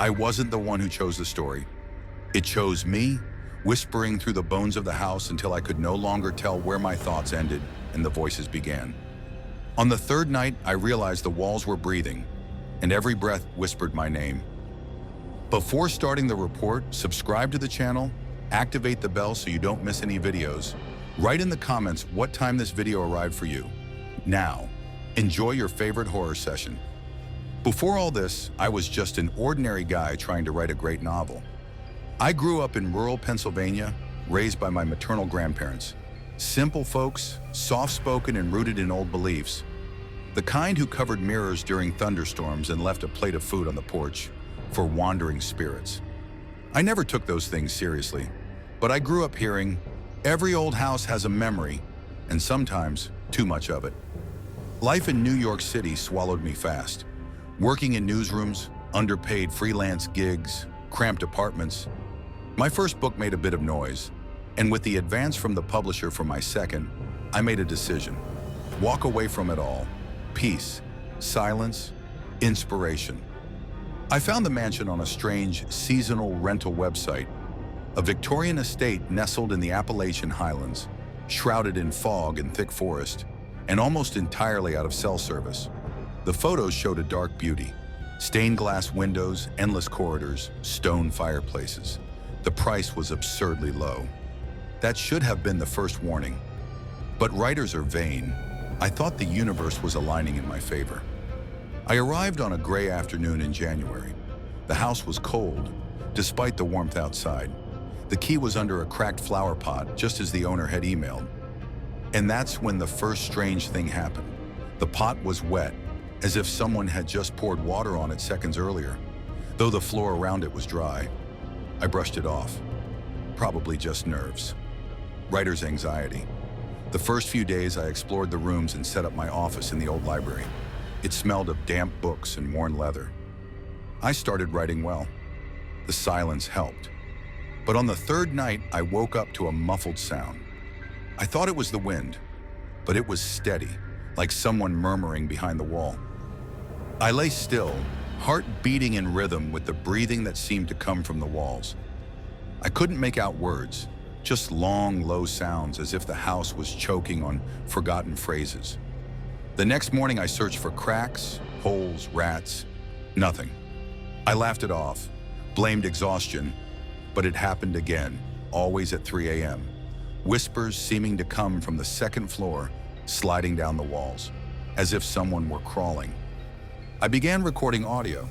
I wasn't the one who chose the story. It chose me, whispering through the bones of the house until I could no longer tell where my thoughts ended and the voices began. On the third night, I realized the walls were breathing, and every breath whispered my name. Before starting the report, subscribe to the channel, activate the bell so you don't miss any videos. Write in the comments what time this video arrived for you. Now, enjoy your favorite horror session. Before all this, I was just an ordinary guy trying to write a great novel. I grew up in rural Pennsylvania, raised by my maternal grandparents. Simple folks, soft-spoken and rooted in old beliefs. The kind who covered mirrors during thunderstorms and left a plate of food on the porch for wandering spirits. I never took those things seriously, but I grew up hearing, every old house has a memory, and sometimes too much of it. Life in New York City swallowed me fast. Working in newsrooms, underpaid freelance gigs, cramped apartments. My first book made a bit of noise, and with the advance from the publisher for my second, I made a decision. Walk away from it all. Peace, silence, inspiration. I found the mansion on a strange, seasonal rental website, a Victorian estate nestled in the Appalachian Highlands, shrouded in fog and thick forest, and almost entirely out of cell service. The photos showed a dark beauty. Stained glass windows, endless corridors, stone fireplaces. The price was absurdly low. That should have been the first warning. But writers are vain. I thought the universe was aligning in my favor. I arrived on a gray afternoon in January. The house was cold, despite the warmth outside. The key was under a cracked flower pot, just as the owner had emailed. And that's when the first strange thing happened. The pot was wet, as if someone had just poured water on it seconds earlier, though the floor around it was dry. I brushed it off. Probably just nerves. Writer's anxiety. The first few days I explored the rooms and set up my office in the old library. It smelled of damp books and worn leather. I started writing well. The silence helped. But on the third night, I woke up to a muffled sound. I thought it was the wind, but it was steady, like someone murmuring behind the wall. I lay still, heart beating in rhythm with the breathing that seemed to come from the walls. I couldn't make out words, just long, low sounds as if the house was choking on forgotten phrases. The next morning I searched for cracks, holes, rats, nothing. I laughed it off, blamed exhaustion, but it happened again, always at 3 a.m. Whispers seeming to come from the second floor, sliding down the walls, as if someone were crawling. I began recording audio,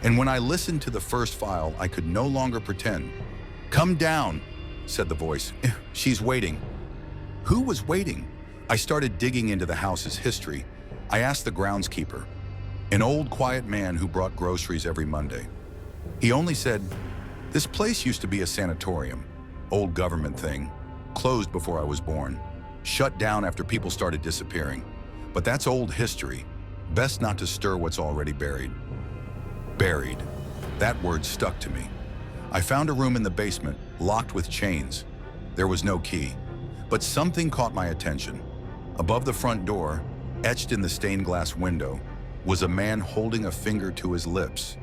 and when I listened to the first file, I could no longer pretend. "Come down," said the voice. "She's waiting." Who was waiting? I started digging into the house's history. I asked the groundskeeper, an old quiet man who brought groceries every Monday. He only said, "This place used to be a sanatorium, old government thing, closed before I was born, shut down after people started disappearing. But that's old history. Best not to stir what's already buried." Buried. That word stuck to me. I found a room in the basement, locked with chains. There was no key, but something caught my attention. Above the front door, etched in the stained glass window, was a man holding a finger to his lips,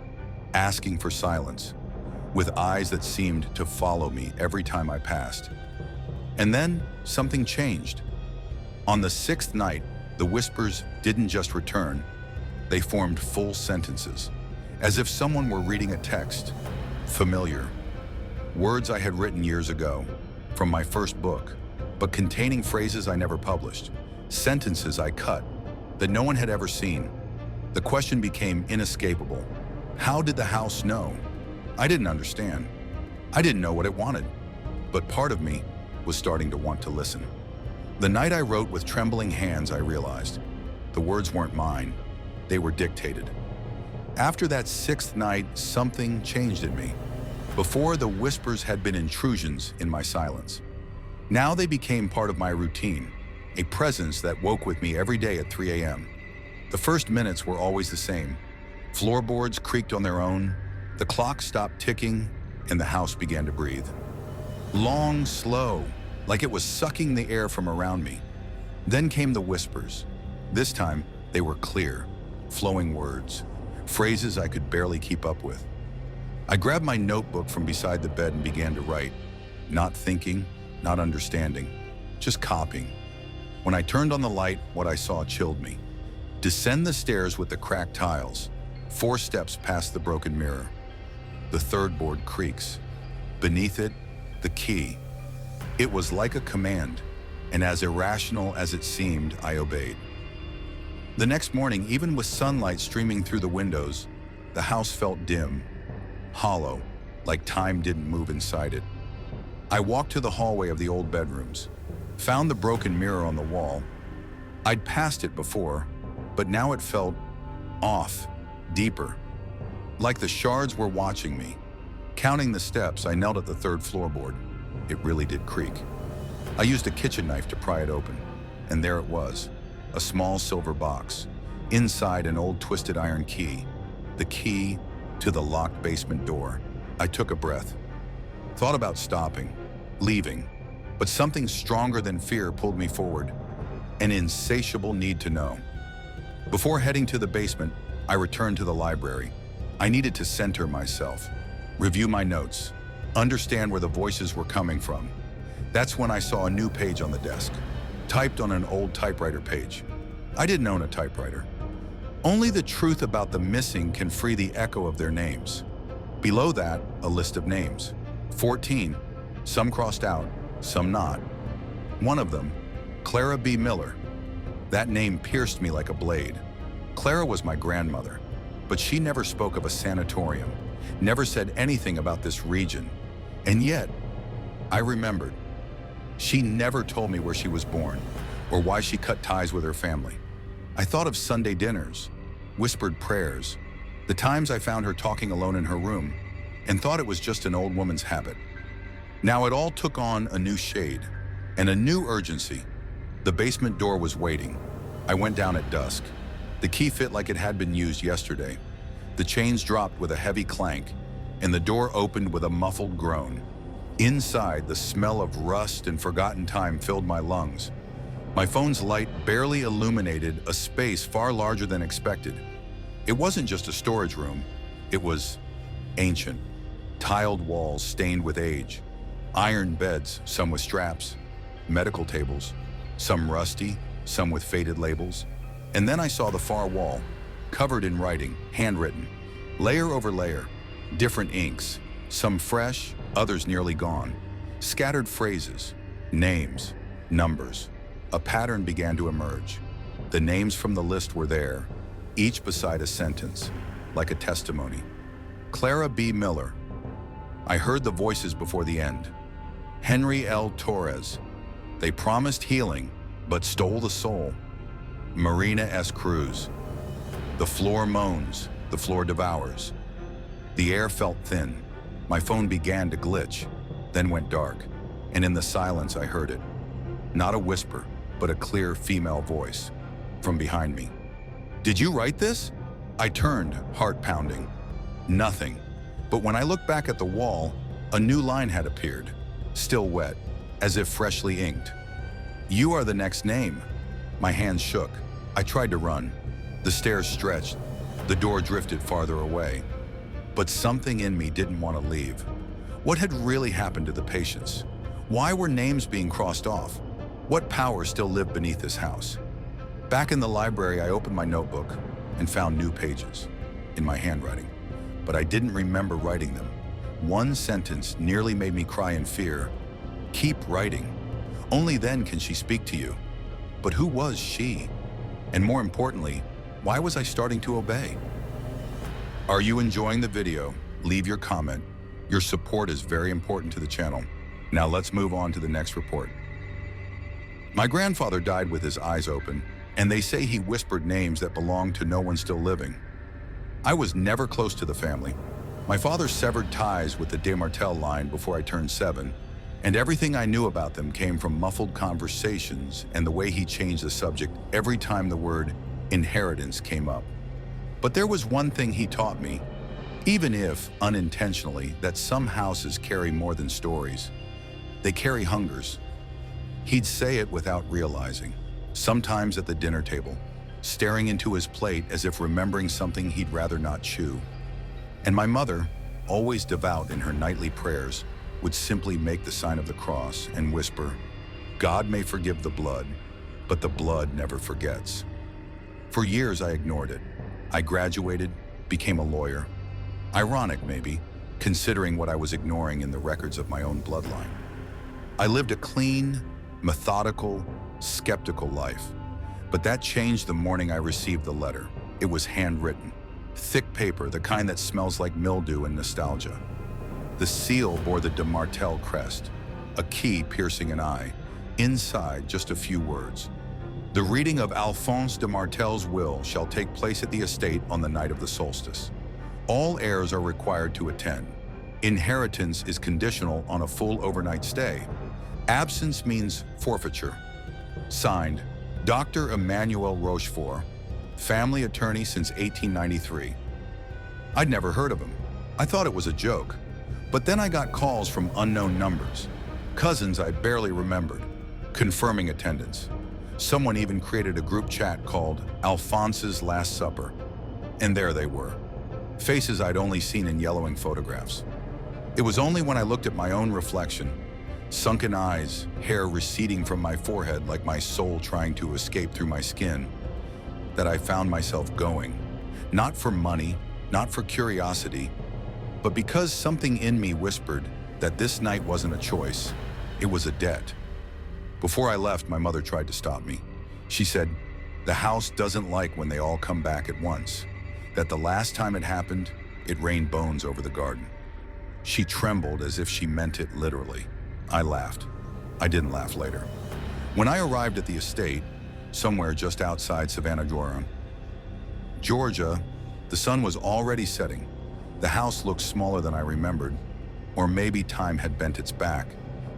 asking for silence, with eyes that seemed to follow me every time I passed. And then something changed. On the sixth night, the whispers didn't just return, they formed full sentences, as if someone were reading a text, familiar. Words I had written years ago, from my first book, but containing phrases I never published, sentences I cut, that no one had ever seen. The question became inescapable. How did the house know? I didn't understand. I didn't know what it wanted, but part of me was starting to want to listen. The night I wrote with trembling hands, I realized the words weren't mine, they were dictated. After that sixth night, something changed in me. Before, the whispers had been intrusions in my silence. Now they became part of my routine, a presence that woke with me every day at 3 a.m. The first minutes were always the same. Floorboards creaked on their own, the clock stopped ticking, and the house began to breathe. Long, slow, like it was sucking the air from around me. Then came the whispers. This time, they were clear, flowing words, phrases I could barely keep up with. I grabbed my notebook from beside the bed and began to write, not thinking, not understanding, just copying. When I turned on the light, what I saw chilled me. Descend the stairs with the cracked tiles, 4 steps past the broken mirror. The third board creaks. Beneath it, the key. It was like a command, and as irrational as it seemed, I obeyed. The next morning, even with sunlight streaming through the windows, the house felt dim, hollow, like time didn't move inside it. I walked to the hallway of the old bedrooms, found the broken mirror on the wall. I'd passed it before, but now it felt off, deeper, like the shards were watching me. Counting the steps, I knelt at the 3rd floorboard. It really did creak. I used a kitchen knife to pry it open, and there it was, a small silver box. Inside, an old twisted iron key, the key to the locked basement door. I took a breath, thought about stopping, leaving, but something stronger than fear pulled me forward, an insatiable need to know. Before heading to the basement, I returned to the library. I needed to center myself, review my notes, understand where the voices were coming from. That's when I saw a new page on the desk, typed on an old typewriter page. I didn't own a typewriter. Only the truth about the missing can free the echo of their names. Below that, a list of names. 14, some crossed out, some not. One of them, Clara B. Miller. That name pierced me like a blade. Clara was my grandmother, but she never spoke of a sanatorium, never said anything about this region. And yet, I remembered. She never told me where she was born or why she cut ties with her family. I thought of Sunday dinners, whispered prayers, the times I found her talking alone in her room, and thought it was just an old woman's habit. Now it all took on a new shade and a new urgency. The basement door was waiting. I went down at dusk. The key fit like it had been used yesterday. The chains dropped with a heavy clank, and the door opened with a muffled groan. Inside, the smell of rust and forgotten time filled my lungs. My phone's light barely illuminated a space far larger than expected. It wasn't just a storage room. It was ancient. Tiled walls stained with age. Iron beds, some with straps. Medical tables, some rusty, some with faded labels. And then I saw the far wall, covered in writing, handwritten, layer over layer, different inks, some fresh, others nearly gone. Scattered phrases, names, numbers. A pattern began to emerge. The names from the list were there, each beside a sentence, like a testimony. Clara B. Miller. I heard the voices before the end. Henry L. Torres. They promised healing, but stole the soul. Marina S. Cruz. The floor moans, the floor devours. The air felt thin. My phone began to glitch, then went dark, and in the silence I heard it. Not a whisper, but a clear female voice from behind me. Did you write this? I turned, heart pounding. Nothing. But when I looked back at the wall, a new line had appeared, still wet, as if freshly inked. You are the next name. My hands shook. I tried to run. The stairs stretched. The door drifted farther away. But something in me didn't want to leave. What had really happened to the patients? Why were names being crossed off? What power still lived beneath this house? Back in the library, I opened my notebook and found new pages in my handwriting, but I didn't remember writing them. One sentence nearly made me cry in fear. Keep writing. Only then can she speak to you. But who was she? And more importantly, why was I starting to obey? Are you enjoying the video? Leave your comment. Your support is very important to the channel. Now let's move on to the next report. My grandfather died with his eyes open, and they say he whispered names that belonged to no one still living. I was never close to the family. My father severed ties with the Desmartel line before I turned 7, and everything I knew about them came from muffled conversations and the way he changed the subject every time the word inheritance came up. But there was one thing he taught me, even if unintentionally, that some houses carry more than stories. They carry hungers. He'd say it without realizing, sometimes at the dinner table, staring into his plate as if remembering something he'd rather not chew. And my mother, always devout in her nightly prayers, would simply make the sign of the cross and whisper, "God may forgive the blood, but the blood never forgets." For years I ignored it. I graduated, became a lawyer. Ironic, maybe, considering what I was ignoring in the records of my own bloodline. I lived a clean, methodical, skeptical life. But that changed the morning I received the letter. It was handwritten. Thick paper, the kind that smells like mildew and nostalgia. The seal bore the de Martel crest, a key piercing an eye. Inside, just a few words. The reading of Alphonse de Martel's will shall take place at the estate on the night of the solstice. All heirs are required to attend. Inheritance is conditional on a full overnight stay. Absence means forfeiture. Signed, Dr. Emmanuel Rochefort, family attorney since 1893. I'd never heard of him. I thought it was a joke. But then I got calls from unknown numbers. Cousins I barely remembered, confirming attendance. Someone even created a group chat called Alphonse's Last Supper. And there they were. Faces I'd only seen in yellowing photographs. It was only when I looked at my own reflection, sunken eyes, hair receding from my forehead like my soul trying to escape through my skin, that I found myself going. Not for money, not for curiosity, but because something in me whispered that this night wasn't a choice, it was a debt. Before I left, my mother tried to stop me. She said, "The house doesn't like when they all come back at once, that the last time it happened, it rained bones over the garden." She trembled as if she meant it literally. I laughed. I didn't laugh later. When I arrived at the estate, somewhere just outside Savannah, Georgia, the sun was already setting. The house looked smaller than I remembered, or maybe time had bent its back,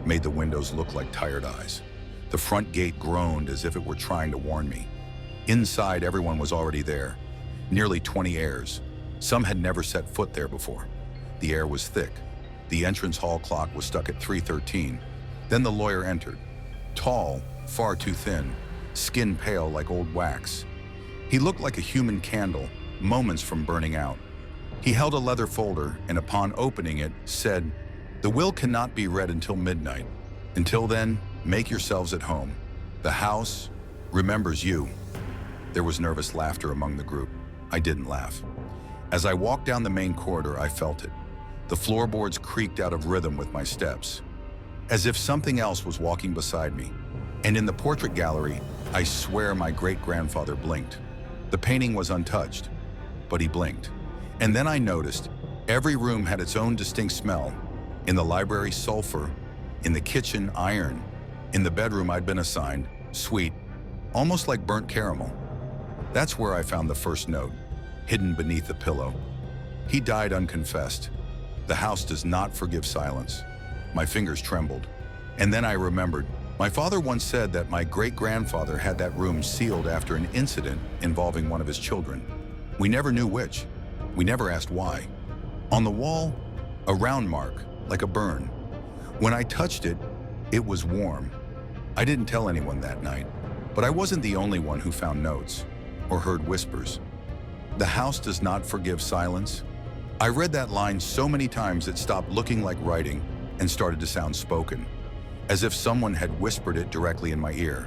made the windows look like tired eyes. The front gate groaned as if it were trying to warn me. Inside, everyone was already there, nearly 20 heirs. Some had never set foot there before. The air was thick. The entrance hall clock was stuck at 3:13. Then the lawyer entered. Tall, far too thin, skin pale like old wax. He looked like a human candle, moments from burning out. He held a leather folder and upon opening it said, "The will cannot be read until midnight. Until then, make yourselves at home. The house remembers you." There was nervous laughter among the group. I didn't laugh. As I walked down the main corridor, I felt it. The floorboards creaked out of rhythm with my steps, as if something else was walking beside me. And in the portrait gallery, I swear my great-grandfather blinked. The painting was untouched, but he blinked. And then I noticed every room had its own distinct smell. In the library, sulfur. In the kitchen, iron. In the bedroom I'd been assigned, sweet, almost like burnt caramel. That's where I found the first note, hidden beneath the pillow. He died unconfessed. The house does not forgive silence. My fingers trembled. And then I remembered. My father once said that my great-grandfather had that room sealed after an incident involving one of his children. We never knew which. We never asked why. On the wall, a round mark, like a burn. When I touched it, it was warm. I didn't tell anyone that night, but I wasn't the only one who found notes or heard whispers. The house does not forgive silence. I read that line so many times it stopped looking like writing and started to sound spoken, as if someone had whispered it directly in my ear.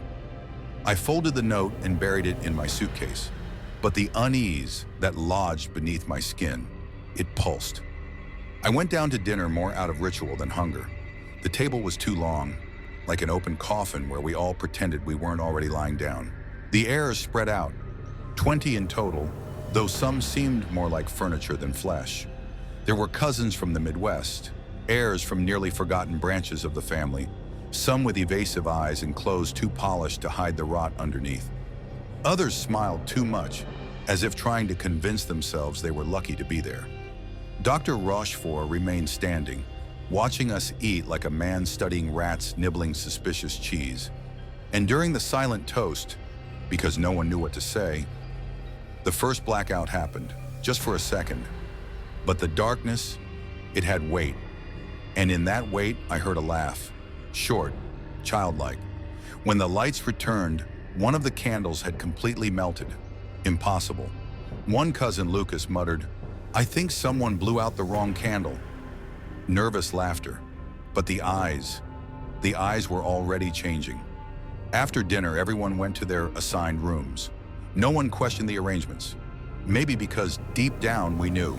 I folded the note and buried it in my suitcase, but the unease that lodged beneath my skin, it pulsed. I went down to dinner more out of ritual than hunger. The table was too long, like an open coffin where we all pretended we weren't already lying down. The heirs spread out, 20 in total, though some seemed more like furniture than flesh. There were cousins from the Midwest, heirs from nearly forgotten branches of the family, some with evasive eyes and clothes too polished to hide the rot underneath. Others smiled too much, as if trying to convince themselves they were lucky to be there. Dr. Rochefort remained standing, watching us eat like a man studying rats nibbling suspicious cheese. And during the silent toast, because no one knew what to say, the first blackout happened, just for a second. But the darkness, it had weight. And in that weight, I heard a laugh, short, childlike. When the lights returned, one of the candles had completely melted. Impossible. One cousin, Lucas, muttered, I think someone blew out the wrong candle. Nervous laughter. But the eyes were already changing. After dinner, everyone went to their assigned rooms. No one questioned the arrangements. Maybe because deep down we knew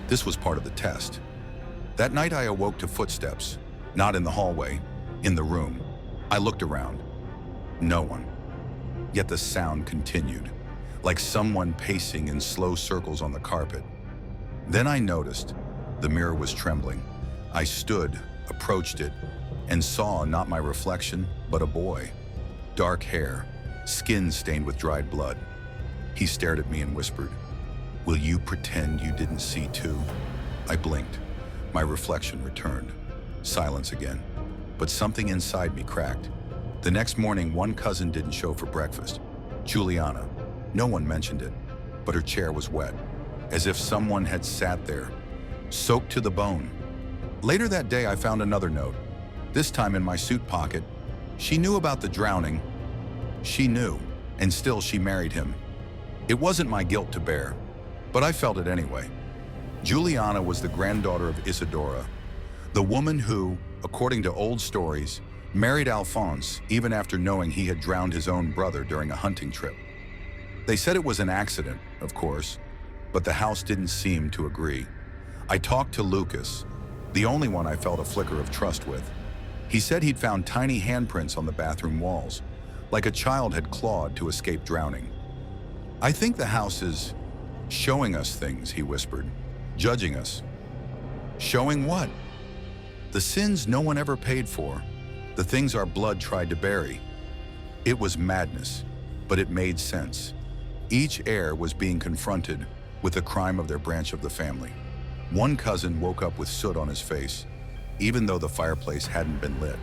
this was part of the test. That night I awoke to footsteps, not in the hallway, in the room. I looked around. No one. Yet the sound continued, like someone pacing in slow circles on the carpet. Then I noticed the mirror was trembling. I stood, approached it, and saw not my reflection, but a boy. Dark hair, skin stained with dried blood. He stared at me and whispered, "Will you pretend you didn't see too?" I blinked. My reflection returned. Silence again. But something inside me cracked. The next morning, one cousin didn't show for breakfast. Juliana. No one mentioned it, but her chair was wet, as if someone had sat there, soaked to the bone. Later that day, I found another note, this time in my suit pocket. She knew about the drowning. She knew, and still she married him. It wasn't my guilt to bear, but I felt it anyway. Juliana was the granddaughter of Isadora, the woman who, according to old stories, married Alphonse even after knowing he had drowned his own brother during a hunting trip. They said it was an accident, of course, but the house didn't seem to agree. I talked to Lucas, the only one I felt a flicker of trust with. He said he'd found tiny handprints on the bathroom walls, like a child had clawed to escape drowning. "I think the house is showing us things," he whispered, "judging us." Showing what? The sins no one ever paid for, the things our blood tried to bury. It was madness, but it made sense. Each heir was being confronted with the crime of their branch of the family. One cousin woke up with soot on his face, even though the fireplace hadn't been lit.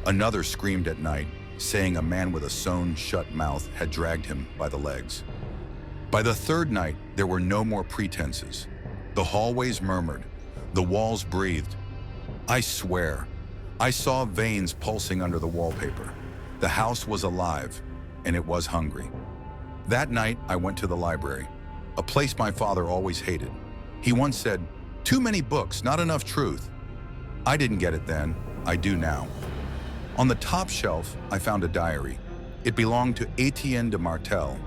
Another screamed at night, saying a man with a sewn-shut mouth had dragged him by the legs. By the third night, there were no more pretenses. The hallways murmured, the walls breathed. I swear, I saw veins pulsing under the wallpaper. The house was alive, and it was hungry. That night, I went to the library, a place my father always hated. He once said, "Too many books, not enough truth." I didn't get it then, I do now. On the top shelf, I found a diary. It belonged to Etienne de Martel,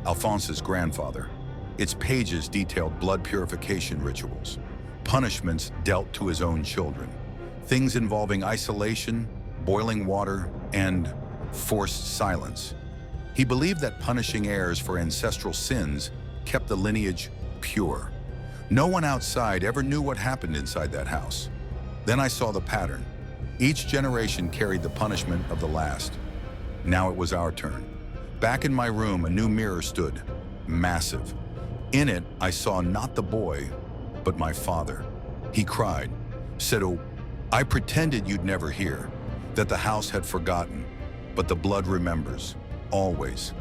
Alphonse's grandfather. Its pages detailed blood purification rituals, punishments dealt to his own children, things involving isolation, boiling water, and forced silence. He believed that punishing heirs for ancestral sins kept the lineage pure. No one outside ever knew what happened inside that house. Then I saw the pattern. Each generation carried the punishment of the last. Now it was our turn. Back in my room, a new mirror stood, massive. In it, I saw not the boy, but my father. He cried, said, "Oh, I pretended you'd never hear, that the house had forgotten, but the blood remembers, always."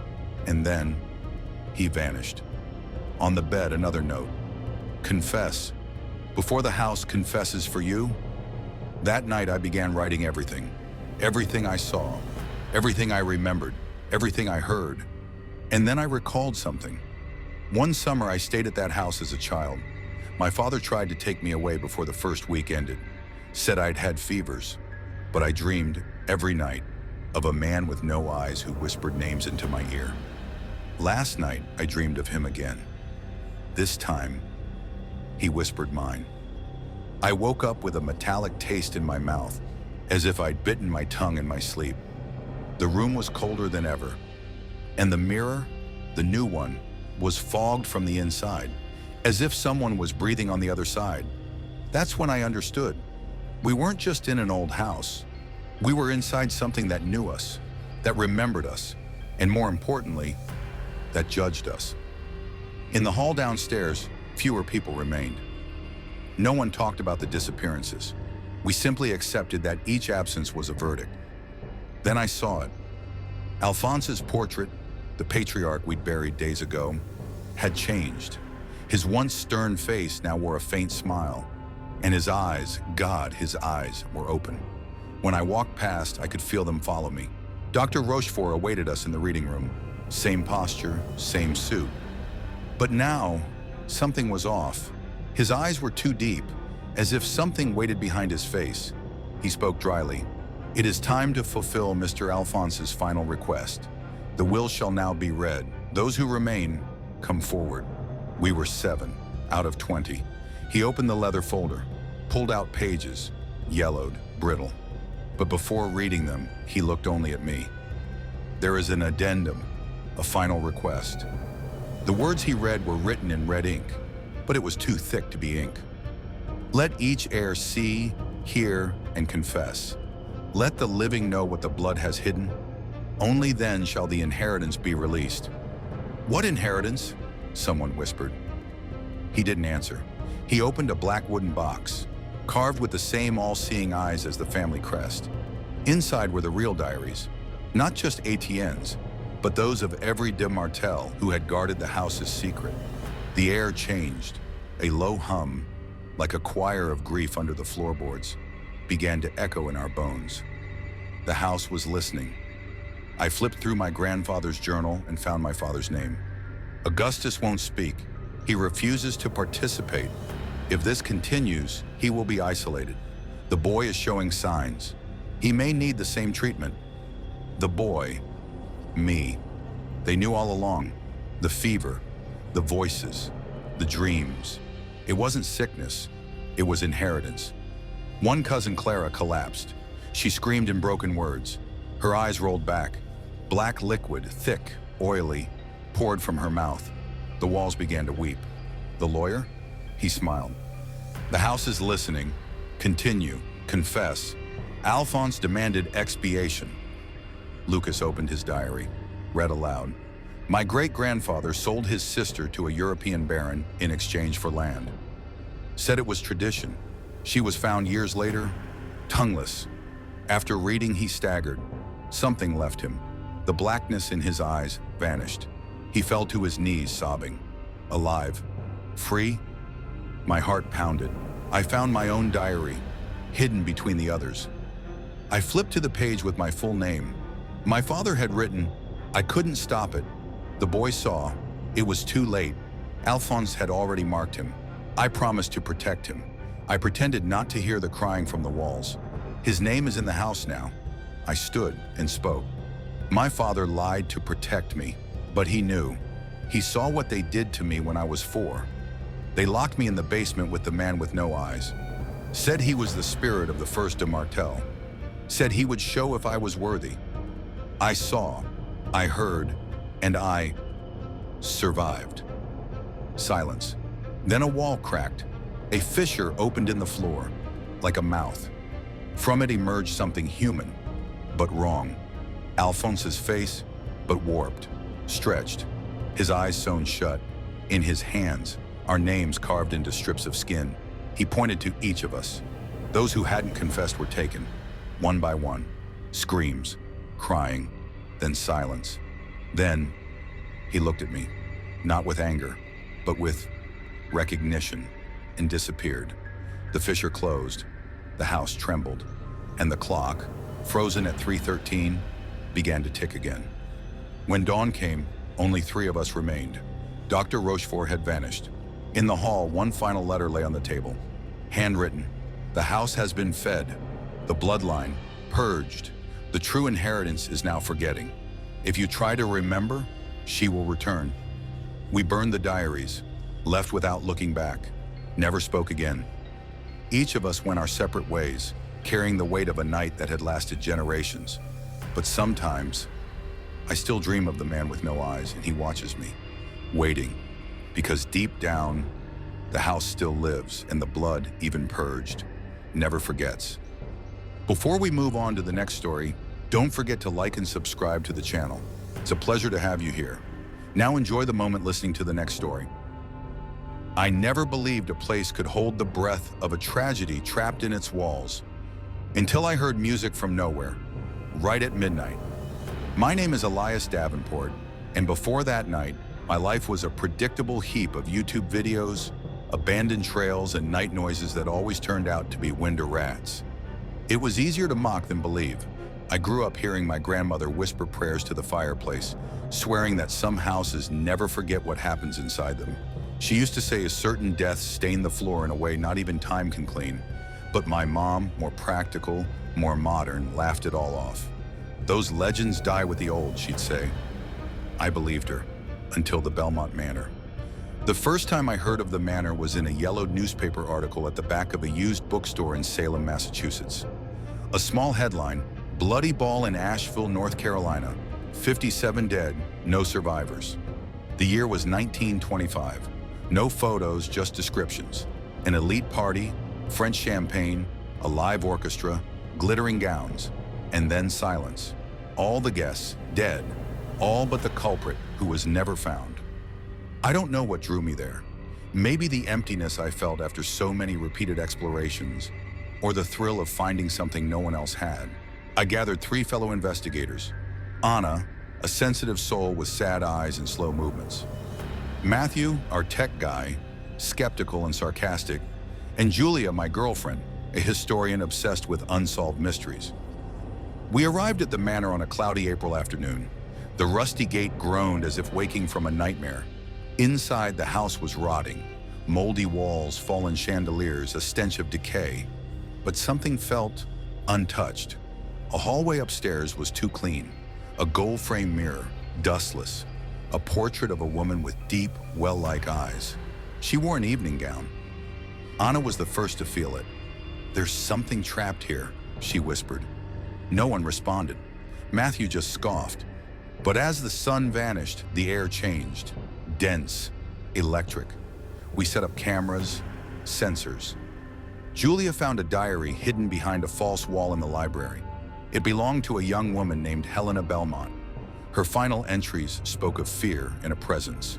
And then he vanished. On the bed, another note. "Confess. Before the house confesses for you." That night I began writing everything. Everything I saw, everything I remembered, everything I heard. And then I recalled something. One summer I stayed at that house as a child. My father tried to take me away before the first week ended. Said I'd had fevers. But I dreamed every night of a man with no eyes who whispered names into my ear. Last night I dreamed of him again. This time, he whispered mine. I woke up with a metallic taste in my mouth, as if I'd bitten my tongue in my sleep. The room was colder than ever, and the mirror, the new one, was fogged from the inside, as if someone was breathing on the other side. That's when I understood. We weren't just in an old house. We were inside something that knew us, that remembered us, and more importantly, that judged us. In the hall downstairs, fewer people remained. No one talked about the disappearances. We simply accepted that each absence was a verdict. Then I saw it. Alphonse's portrait, the patriarch we'd buried days ago, had changed. His once stern face now wore a faint smile, and his eyes, God, his eyes were open. When I walked past, I could feel them follow me. Dr. Rochefort awaited us in the reading room. Same posture, same suit. But now, Something was off. His eyes were too deep, as if something waited behind his face. He spoke dryly. "It is time to fulfill Mr. Alphonse's final request. The will shall now be read. Those who remain, come forward." We were 7 out of 20. He opened the leather folder, pulled out pages, yellowed, brittle. But before reading them, he looked only at me. "There is an addendum, a final request." The words he read were written in red ink, but it was too thick to be ink. "Let each heir see, hear, and confess. Let the living know what the blood has hidden. Only then shall the inheritance be released." "What inheritance?" someone whispered. He didn't answer. He opened a black wooden box, carved with the same all-seeing eyes as the family crest. Inside were the real diaries, not just Etienne's, but those of every de Martel who had guarded the house's secret. The air changed. A low hum, like a choir of grief under the floorboards, began to echo in our bones. The house was listening. I flipped through my grandfather's journal and found my father's name. "Augustus won't speak. He refuses to participate. If this continues, he will be isolated. The boy is showing signs. He may need the same treatment." The boy, me. They knew all along. The fever, the voices, the dreams. It wasn't sickness, it was inheritance. One cousin, Clara, collapsed. She screamed in broken words. Her eyes rolled back. Black liquid, thick, oily, poured from her mouth. The walls began to weep. The lawyer? He smiled. "The house is listening. Continue. Confess." Alphonse demanded expiation. Lucas opened his diary, read aloud. "My great-grandfather sold his sister to a European baron in exchange for land. Said it was tradition. She was found years later, tongueless. After reading, he staggered. Something left him. The blackness in his eyes vanished. He fell to his knees, sobbing. Alive. Free? My heart pounded. I found my own diary, hidden between the others. I flipped to the page with my full name. My father had written, "I couldn't stop it." The boy saw. It was too late. Alphonse had already marked him. I promised to protect him. I pretended not to hear the crying from the walls. His name is in the house now. I stood and spoke. My father lied to protect me, but he knew. He saw what they did to me when I was 4. They locked me in the basement with the man with no eyes. Said he was the spirit of the first de Martel. Said he would show if I was worthy. I saw, I heard, and I survived. Silence. Then a wall cracked. A fissure opened in the floor, like a mouth. From it emerged something human, but wrong. Alphonse's face, but warped, stretched, his eyes sewn shut. In his hands, our names carved into strips of skin. He pointed to each of us. Those who hadn't confessed were taken, one by one. Screams, crying, then silence. Then, he looked at me, not with anger, but with recognition, and disappeared. The fissure closed, the house trembled, and the clock, frozen at 3:13, began to tick again. When dawn came, only 3 of us remained. Dr. Rochefort had vanished. In the hall, one final letter lay on the table. Handwritten. The house has been fed. The bloodline, purged. The true inheritance is now forgetting. If you try to remember, she will return. We burned the diaries, left without looking back, never spoke again. Each of us went our separate ways, carrying the weight of a night that had lasted generations. But sometimes, I still dream of the man with no eyes, and he watches me, waiting, because deep down, the house still lives, and the blood, even purged, never forgets. Before we move on to the next story, don't forget to like and subscribe to the channel. It's a pleasure to have you here. Now enjoy the moment listening to the next story. I never believed a place could hold the breath of a tragedy trapped in its walls, until I heard music from nowhere, right at midnight. My name is Elias Davenport, and before that night, my life was a predictable heap of YouTube videos, abandoned trails, and night noises that always turned out to be wind or rats. It was easier to mock than believe. I grew up hearing my grandmother whisper prayers to the fireplace, swearing that some houses never forget what happens inside them. She used to say a certain death stained the floor in a way not even time can clean. But my mom, more practical, more modern, laughed it all off. Those legends die with the old, she'd say. I believed her, until the Belmont Manor. The first time I heard of the manor was in a yellowed newspaper article at the back of a used bookstore in Salem, Massachusetts. A small headline, "Bloody Ball in Asheville, North Carolina. 57 dead, no survivors." The year was 1925. No photos, just descriptions. An elite party, French champagne, a live orchestra, glittering gowns, and then silence. All the guests dead, all but the culprit who was never found. I don't know what drew me there. Maybe the emptiness I felt after so many repeated explorations, or the thrill of finding something no one else had. I gathered 3 fellow investigators. Anna, a sensitive soul with sad eyes and slow movements. Matthew, our tech guy, skeptical and sarcastic. And Julia, my girlfriend, a historian obsessed with unsolved mysteries. We arrived at the manor on a cloudy April afternoon. The rusty gate groaned as if waking from a nightmare. Inside, the house was rotting. Moldy walls, fallen chandeliers, a stench of decay. But something felt untouched. A hallway upstairs was too clean. A gold-framed mirror, dustless. A portrait of a woman with deep, well-like eyes. She wore an evening gown. Anna was the first to feel it. "There's something trapped here," she whispered. No one responded. Matthew just scoffed. But as the sun vanished, the air changed. Dense, electric. We set up cameras, sensors. Julia found a diary hidden behind a false wall in the library. It belonged to a young woman named Helena Belmont. Her final entries spoke of fear and a presence.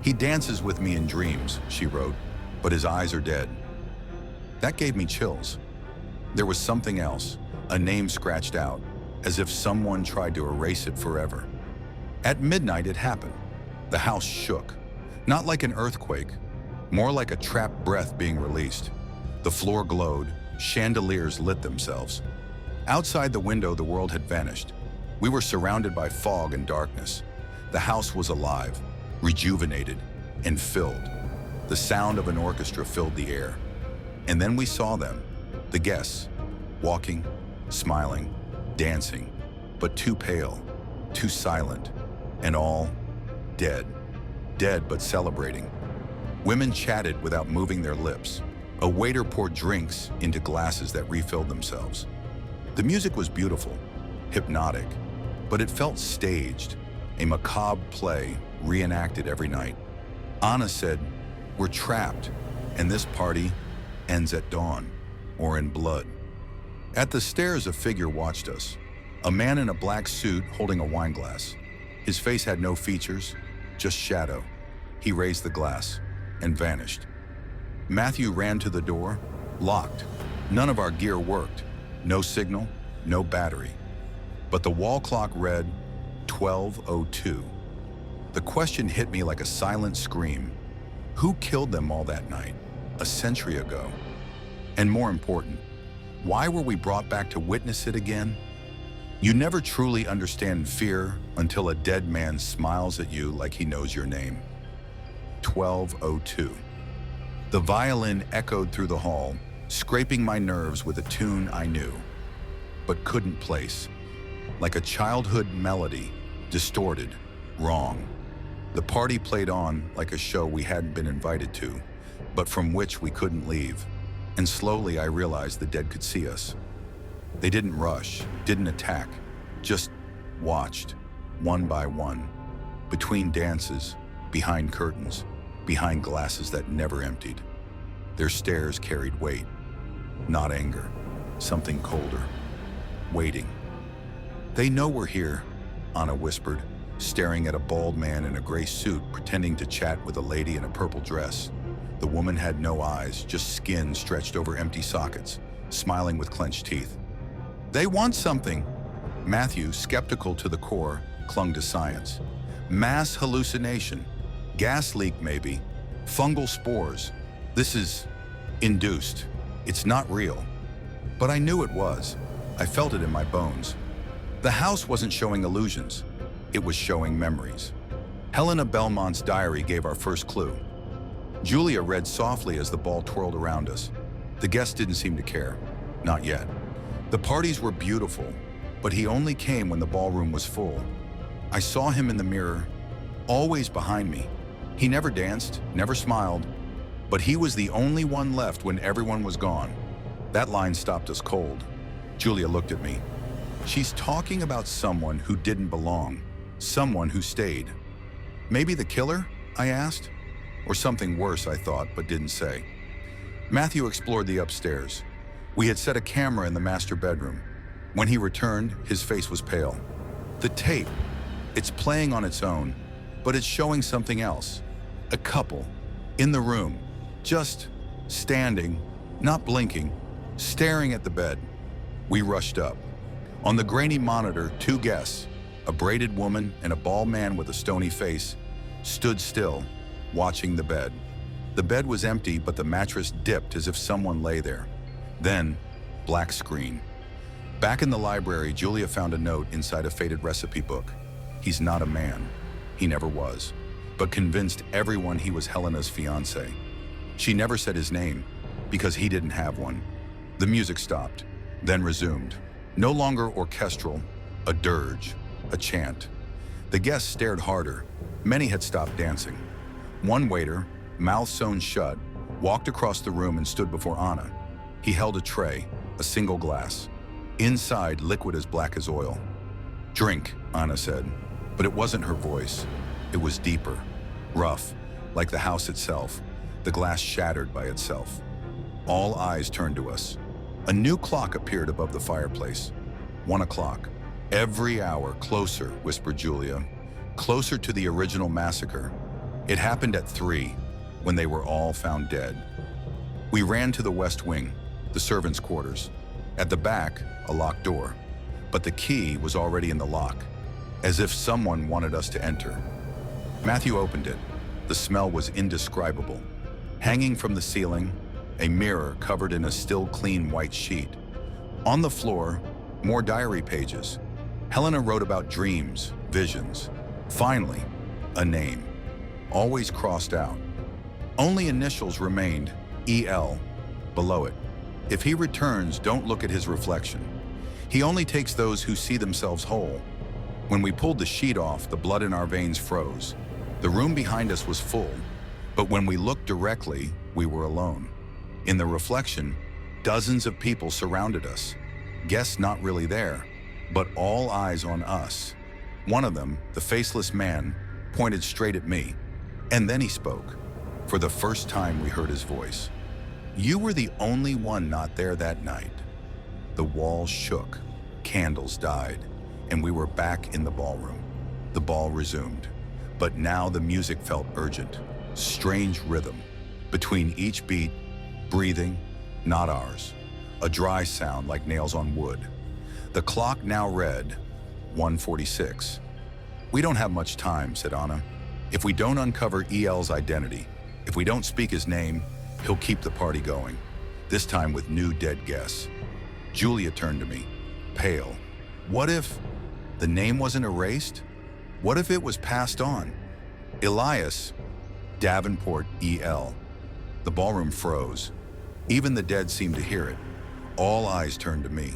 "He dances with me in dreams," she wrote, "but his eyes are dead." That gave me chills. There was something else, a name scratched out, as if someone tried to erase it forever. At midnight, it happened. The house shook, not like an earthquake, more like a trapped breath being released. The floor glowed, chandeliers lit themselves. Outside the window, the world had vanished. We were surrounded by fog and darkness. The house was alive, rejuvenated, and filled. The sound of an orchestra filled the air. And then we saw them, the guests, walking, smiling, dancing, but too pale, too silent, and all dead. Dead but celebrating. Women chatted without moving their lips. A waiter poured drinks into glasses that refilled themselves. The music was beautiful, hypnotic, but it felt staged, a macabre play reenacted every night. Anna said, "We're trapped, and this party ends at dawn, or in blood." At the stairs, a figure watched us. A man in a black suit holding a wine glass. His face had no features, just shadow. He raised the glass and vanished. Matthew ran to the door, locked. None of our gear worked. No signal, no battery. But the wall clock read 12:02. The question hit me like a silent scream. Who killed them all that night, a century ago? And more important, why were we brought back to witness it again? You never truly understand fear until a dead man smiles at you like he knows your name. 12:02. The violin echoed through the hall, scraping my nerves with a tune I knew, but couldn't place. Like a childhood melody, distorted, wrong. The party played on like a show we hadn't been invited to, but from which we couldn't leave. And slowly I realized the dead could see us. They didn't rush, didn't attack, just watched, one by one, between dances, behind curtains, behind glasses that never emptied. Their stares carried weight, not anger, something colder, waiting. "They know we're here," Anna whispered, staring at a bald man in a gray suit pretending to chat with a lady in a purple dress. The woman had no eyes, just skin stretched over empty sockets, smiling with clenched teeth. "They want something." Matthew, skeptical to the core, clung to science. "Mass hallucination. Gas leak maybe. Fungal spores. This is induced. It's not real." But I knew it was. I felt it in my bones. The house wasn't showing illusions. It was showing memories. Helena Belmont's diary gave our first clue. Julia read softly as the ball twirled around us. The guests didn't seem to care. Not yet. The parties were beautiful, but he only came when the ballroom was full. I saw him in the mirror, always behind me. He never danced, never smiled, but he was the only one left when everyone was gone. That line stopped us cold. Julia looked at me. She's talking about someone who didn't belong, someone who stayed. Maybe the killer? I asked. Or something worse, I thought, but didn't say. Matthew explored the upstairs. We had set a camera in the master bedroom. When he returned, his face was pale. The tape, it's playing on its own, but it's showing something else. A couple, in the room, just standing, not blinking, staring at the bed. We rushed up. On the grainy monitor, two guests, a braided woman and a bald man with a stony face, stood still, watching the bed. The bed was empty, but the mattress dipped as if someone lay there. Then, black screen. Back in the library, Julia found a note inside a faded recipe book. He's not a man. He never was, but convinced everyone he was Helena's fiancé. She never said his name, because he didn't have one. The music stopped, then resumed. No longer orchestral, a dirge, a chant. The guests stared harder. Many had stopped dancing. One waiter, mouth sewn shut, walked across the room and stood before Anna. He held a tray, a single glass. Inside, liquid as black as oil. "Drink," Anna said, but it wasn't her voice. It was deeper, rough, like the house itself, the glass shattered by itself. All eyes turned to us. A new clock appeared above the fireplace. 1 o'clock. "Every hour closer," whispered Julia, "closer to the original massacre." It happened at 3, when they were all found dead. We ran to the west wing, the servants' quarters. At the back, a locked door, but the key was already in the lock, as if someone wanted us to enter. Matthew opened it. The smell was indescribable. Hanging from the ceiling, a mirror covered in a still clean white sheet. On the floor, more diary pages. Helena wrote about dreams, visions. Finally, a name, always crossed out. Only initials remained, EL, below it. If he returns, don't look at his reflection. He only takes those who see themselves whole. When we pulled the sheet off, the blood in our veins froze. The room behind us was full, but when we looked directly, we were alone. In the reflection, dozens of people surrounded us. Guests not really there, but all eyes on us. One of them, the faceless man, pointed straight at me, and then he spoke. For the first time, we heard his voice. "You were the only one not there that night." The walls shook, candles died, and we were back in the ballroom. The ball resumed, but now the music felt urgent, strange rhythm. Between each beat, breathing, not ours. A dry sound like nails on wood. The clock now read 1:46. "We don't have much time," said Anna. "If we don't uncover EL's identity, if we don't speak his name, he'll keep the party going, this time with new dead guests." Julia turned to me, pale. What if the name wasn't erased? What if it was passed on? Elias, Davenport EL. The ballroom froze. Even the dead seemed to hear it. All eyes turned to me.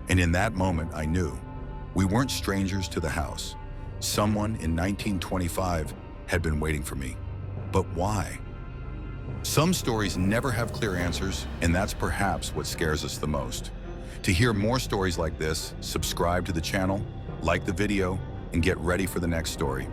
And in that moment, I knew we weren't strangers to the house. Someone in 1925 had been waiting for me. But why? Some stories never have clear answers, and that's perhaps what scares us the most. To hear more stories like this, subscribe to the channel, like the video, and get ready for the next story.